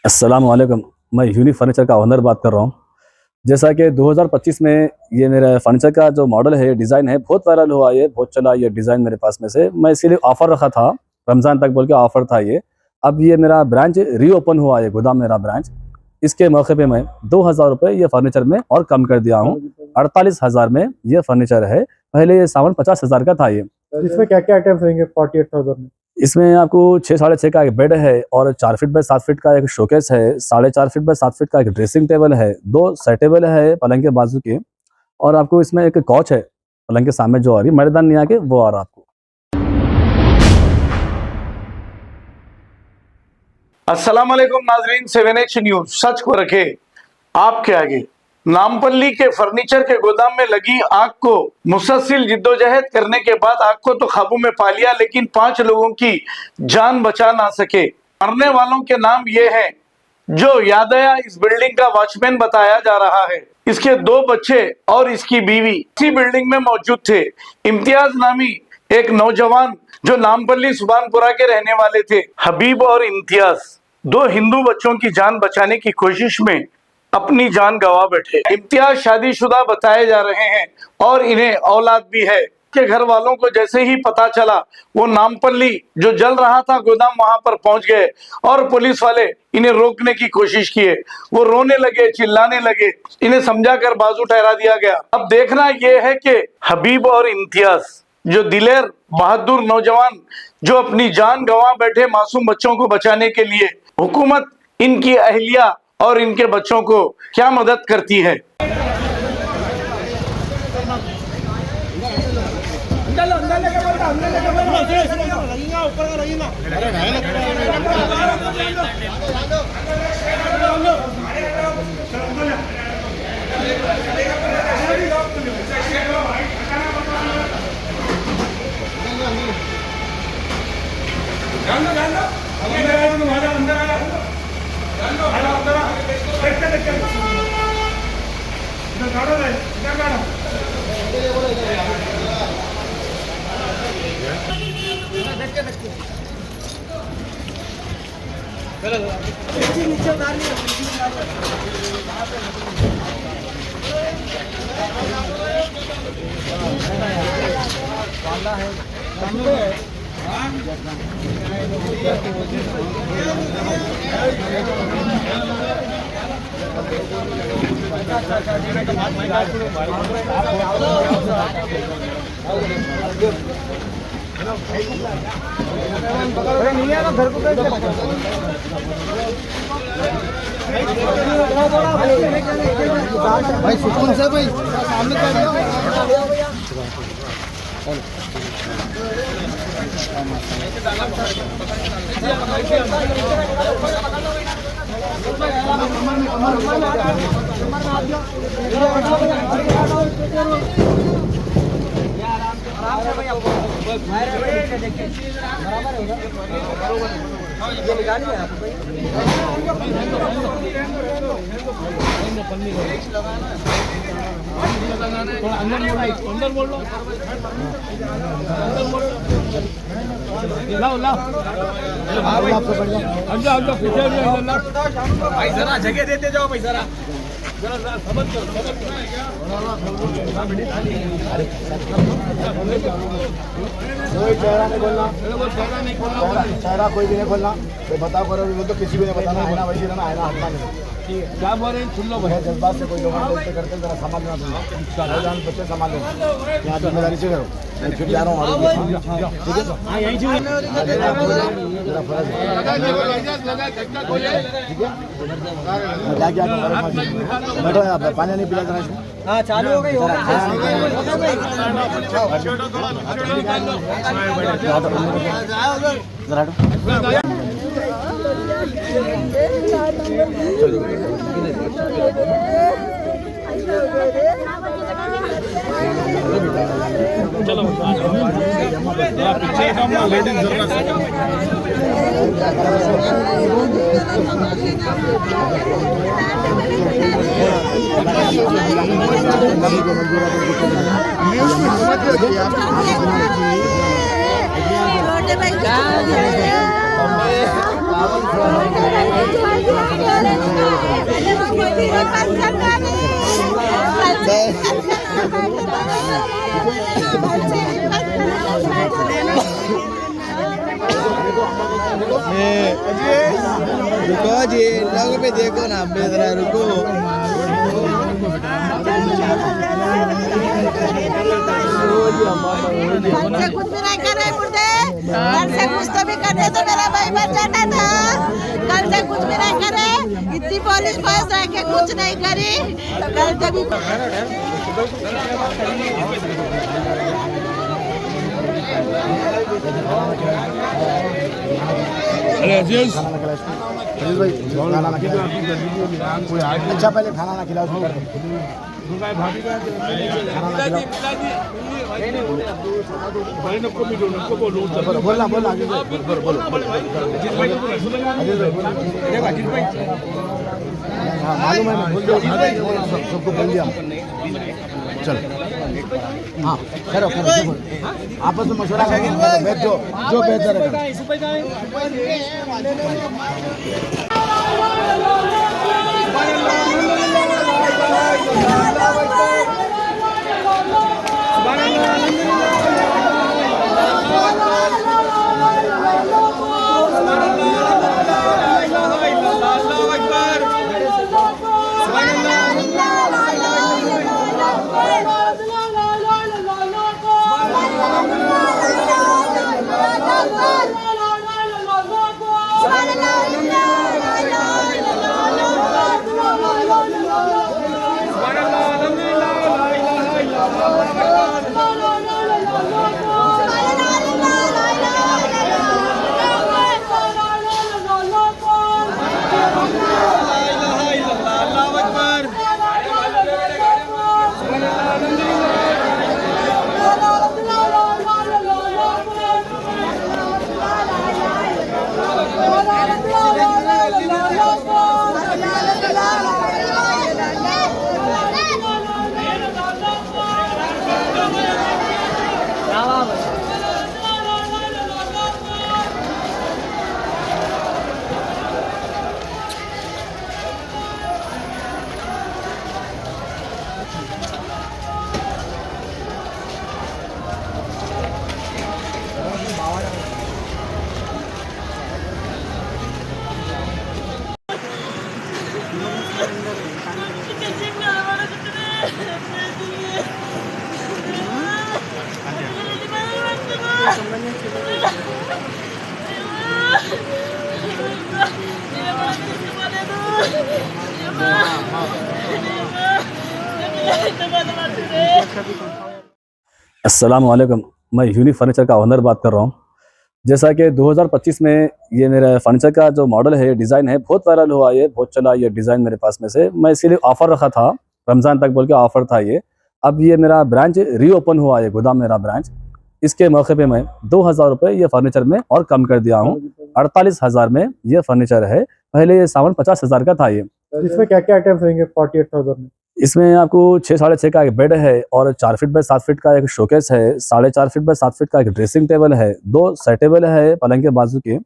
अस्सलाम वालेकुम। मैं यूनिक फर्नीचर का ओनर बात कर रहा हूँ। जैसा कि 2025 में ये मेरा फर्नीचर का जो मॉडल है, डिज़ाइन है, बहुत वायरल हुआ, ये बहुत चला ये डिज़ाइन मेरे पास में से। मैं इसीलिए ऑफ़र रखा था, रमज़ान तक बोल के ऑफ़र था ये। अब ये मेरा ब्रांच रीओपन हुआ है, गोदाम मेरा ब्रांच। इसके मौके पे मैं 2000 रुपये ये फर्नीचर में और कम कर दिया हूँ। 48,000 में ये फर्नीचर है। पहले ये सामान 50,000 का था ये। इसमें क्या क्या आइटम्स रहेंगे 48,000 में? इसमें आपको 6 साढ़े 6 का एक बेड है और 4 फीट बाय 7 फीट का एक शोकेस है, 4.5 फीट बाय 7 फीट का एक ड्रेसिंग टेबल है, 2 साइड टेबल है पलंग के बाजू के, और आपको इसमें एक कॉच है पलंग के सामने जो आ रही मर्दान नहीं आके वो आ रहा आपको। अस्सलाम वालेकुम नाजरीन, 7H न्यूज सच को रखे आपके आगे। नामपल्ली के फर्नीचर के गोदाम में लगी आग को मुसलसल जिद्दोजहद करने के बाद आग को तो काबू में पा लिया, लेकिन 5 लोगों की जान बचा ना सके। मरने वालों के नाम ये हैं, जो यादया इस बिल्डिंग का वॉचमैन बताया जा रहा है, इसके 2 बच्चे और इसकी बीवी इसी बिल्डिंग में मौजूद थे। इम्तियाज नामी एक नौजवान जो नामपल्ली सुभानपुरा के रहने वाले थे। हबीब और इम्तियाज 2 हिंदू बच्चों की जान बचाने की कोशिश में अपनी जान गंवा बैठे। इम्तियाज शादीशुदा बताए जा रहे हैं और इन्हें औलाद भी है। के घर वालों को जैसे ही पता चला, वो नामपल्ली जो जल रहा था गोदाम वहां पर पहुंच गए और पुलिस वाले इन्हें रोकने की कोशिश किए। वो रोने लगे, चिल्लाने लगे, इन्हें समझाकर बाजू ठहरा दिया गया। अब देखना यह है कि हबीब और इम्तियाज जो दिलेर बहादुर नौजवान जो अपनी जान गंवा बैठे मासूम बच्चों को बचाने के लिए, हुकूमत इनकी अहलिया और इनके बच्चों को क्या मदद करती है। भाई सुकून से भाई सामने अंदर बोल लो लाओ लाओ भाई जरा जगह देते जाओ भाई, जरा समझ कोई चेहरा नहीं बोलना, चेहरा कोई भी नहीं खोलना। तो बताओ करो तो किसी भी नहीं बताना, आईना वैसी रहना, आईना हटना नहीं। क्या बोल रहे हैं सुन लो भाई, जज्बात से कोई लोग बोलते करते जरा संभाल लेना, जान बच्चे संभाल लेना, यहाँ जिम्मेदारी से करो। मैं फिर जा रहा हूँ ठीक है। बैठो यहाँ पर, पानी नहीं पिला जरा इसमें। हाँ चालू हो गई, चलो पीछे का लेडीज जरूरत है। रुको जी, लोगों पे देखो ना, बेदरा रुको। घर से कुछ भी नहीं कर रहे मुझे, घर से कुछ तो भी करते तो मेरा भाई बच जाता था। घर से कुछ भी नहीं करे, इतनी पुलिस फोर्स रह के कुछ नहीं करी तो घर से भी खाना ना खिलाओ। अच्छा पहले खाना ना खिलाओ, खाना ना खिलाओ। बोलना बोलना बोलो मालूम है, बोल दो सबको बोल दिया। चल हाँ करो करो, आपस में मशवरा करो, जो बेहतर है। अस्सलाम वालेकुम, मैं यूनिक फर्नीचर का ओनर बात कर रहा हूँ। जैसा कि 2025 में ये मेरा फर्नीचर का जो मॉडल है, डिज़ाइन है, बहुत वायरल हुआ, ये बहुत चला ये डिज़ाइन मेरे पास में से। मैं इसीलिए ऑफ़र रखा था, रमज़ान तक बोल के ऑफ़र था ये। अब ये मेरा ब्रांच रीओपन हुआ है, गोदाम मेरा ब्रांच। इसके मौके पे मैं 2000 रुपये ये फर्नीचर में और कम कर दिया हूँ। 48,000 में ये फर्नीचर है। पहले ये सामान 50,000 का था ये। इसमें क्या क्या आइटम्स रहेंगे 48,000 में? इसमें आपको 6 साढ़े 6 का एक बेड है और 4 फीट बाय 7 फीट का एक शोकेस है, 4.5 फीट बाय 7 फीट का एक ड्रेसिंग टेबल है, 2 सेट टेबल है पलंग के बाजू के,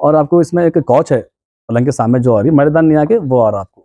और आपको इसमें एक कॉच है पलंग के सामने जो आ रही मर्दान नहीं आके वो आ रहा आपको।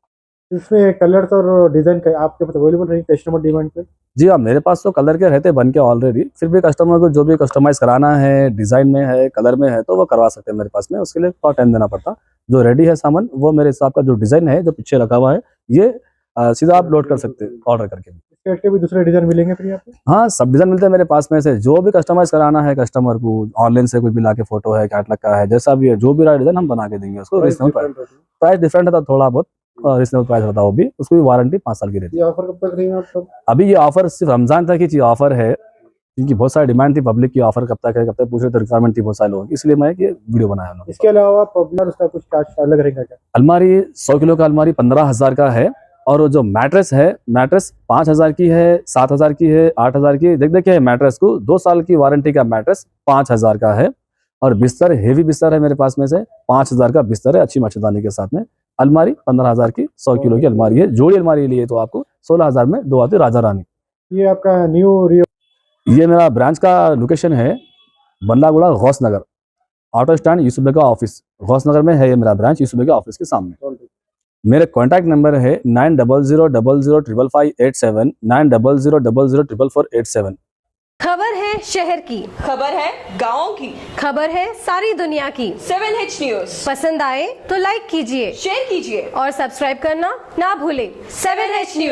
इसमें कलर्स और डिजाइन का आपके पास अवेलेबल रहेंगे कस्टमर डिमांड पे? जी हाँ, मेरे पास तो कलर के रहते बन के ऑलरेडी, फिर भी कस्टमर को जो भी कस्टमाइज कराना है, डिजाइन में है, कलर में है, तो वो करवा सकते हैं मेरे पास में। उसके लिए थोड़ा टाइम देना पड़ता। जो रेडी है सामान वो मेरे हिसाब का जो डिजाइन है जो पीछे रखा हुआ है ये सीधा आप लोड कर सकते हैं ऑर्डर करके। इसके हटके भी दूसरे डिजाइन मिलेंगे फिर यहाँ पे? हाँ, सब डिजाइन मिलते हैं मेरे पास में से। जो भी कस्टमाइज कराना है कस्टमर को, ऑनलाइन से कोई भी लाके फोटो है, कैटलॉग का है, जैसा भी है, जो भी डिजाइन हम बना के देंगे उसको। प्राइस डिफरेंट है थोड़ा बहुत, रीजनेबल प्राइस होता है वो भी। उसकी वारंटी 5 साल की रहती है। ये ऑफर कब तक रहेगा आपका? अभी ये ऑफर सिर्फ रमजान तक ही ऑफर है, क्योंकि बहुत सारी डिमांड थी पब्लिक की, ऑफर कब तक है कब तक पूछ रहे, तो रिक्वायरमेंट थी बहुत सारे लोगों की, इसलिए मैं ये वीडियो बनाया हूँ। इसके अलावा पॉपुलर उसका कुछ चार्ज अलग रहेगा क्या? अलमारी 100 किलो का अलमारी 15,000 का है, और जो मैट्रेस है, मैट्रेस 5,000 की है, 7,000 की है, 8,000 की। देखिए मैट्रेस को 2 साल की वारंटी का मैट्रेस 5,000 का है। और बिस्तर, हेवी बिस्तर है मेरे पास में से 5,000 का बिस्तर है, अच्छी मच्छरदानी के साथ में। अलमारी 15,000 की 100 किलो की अलमारी है। जोड़ी अलमारी लिए तो आपको 16,000 में 2 आती राजा रानी। ये आपका न्यू ये मेरा ब्रांच का लोकेशन है बल्लागुड़ा गौस नगर, ऑटो स्टैंड यूसुफ बेगा ऑफिस, गौस नगर में है ये मेरा ब्रांच, यूसुफ बेगा ऑफिस के सामने। मेरे कॉन्टैक्ट नंबर है 9000555587 9000004487। खबर है शहर की, खबर है गाँव की, खबर है सारी दुनिया की। 7H न्यूज पसंद आए तो लाइक कीजिए, शेयर कीजिए और सब्सक्राइब करना ना भूलें। 7H news.